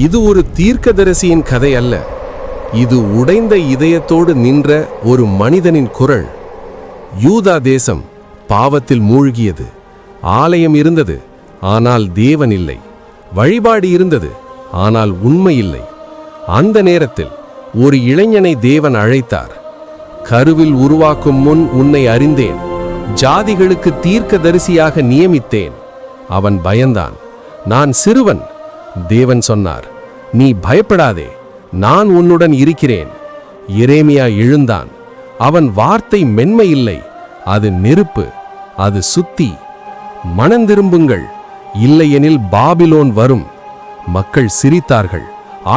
இது ஒரு தீர்க்கதரிசியின் கதை அல்ல. இது உடைந்த இதயத்தோடு நின்ற ஒரு மனிதனின் குரல். யூதா தேசம் பாவத்தில் மூழ்கியது. ஆலயம் இருந்தது, ஆனால் தேவன் இல்லை. வழிபாடு இருந்தது, ஆனால் உண்மை இல்லை. அந்த நேரத்தில் ஒரு இளைஞனை தேவன் அழைத்தார். கருவில் உருவாக்கும் முன் உன்னை அறிந்தேன், ஜாதிகளுக்கு தீர்க்கதரிசியாக நியமித்தேன். அவன் பயந்தான். நான் சிறுவன். தேவன் சொன்னார், நீ பயப்படாதே, நான் உன்னுடன் இருக்கிறேன். எரேமியா எழுந்தான். அவன் வார்த்தை மென்மை இல்லை, அது நெருப்பு, அது சுத்தி. மனந்திரும்புங்கள், இல்லையெனில் பாபிலோன் வரும். மக்கள் சிரித்தார்கள்.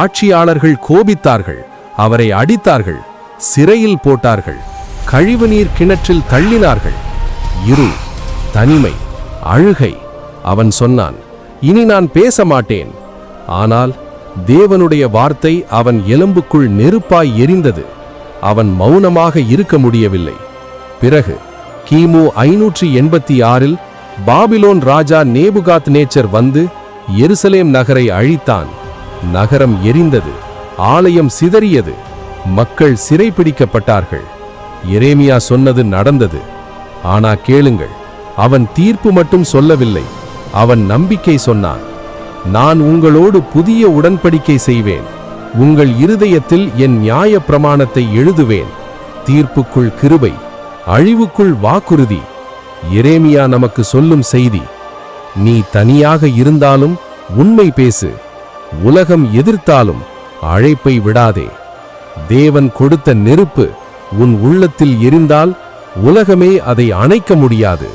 ஆட்சியாளர்கள் கோபித்தார்கள். அவரை அடித்தார்கள், சிறையில் போட்டார்கள், கழிவுநீர் கிணற்றில் தள்ளினார்கள். இருள், தனிமை, அழுகை. அவன் சொன்னான், இனி நான் பேச மாட்டேன். ஆனால் தேவனுடைய வார்த்தை அவன் எலும்புக்குள் நெருப்பாய் எரிந்தது. அவன் மௌனமாக இருக்க முடியவில்லை. பிறகு கிமு 586 பாபிலோன் ராஜா நேபுகாத் நேச்சர் வந்து எருசலேம் நகரை அழித்தான். நகரம் எரிந்தது, ஆலயம் சிதறியது, மக்கள் சிறைப்பிடிக்கப்பட்டார்கள். எரேமியா சொன்னது நடந்தது. ஆனா கேளுங்கள், அவன் தீர்ப்பு மட்டும் சொல்லவில்லை, அவன் நம்பிக்கை சொன்னான். நான் உங்களோடு புதிய உடன்படிக்கை செய்வேன், உங்கள் இருதயத்தில் என் நியாய பிரமாணத்தை எழுதுவேன். தீர்ப்புக்குள் கிருபை, அழிவுக்குள் வாக்குறுதி. எரேமியா நமக்கு சொல்லும் செய்தி, நீ தனியாக இருந்தாலும் உண்மை பேசு. உலகம் எதிர்த்தாலும் அழைப்பை விடாதே. தேவன் கொடுத்த நெருப்பு உன் உள்ளத்தில் எரிந்தால் உலகமே அதை அணைக்க முடியாது.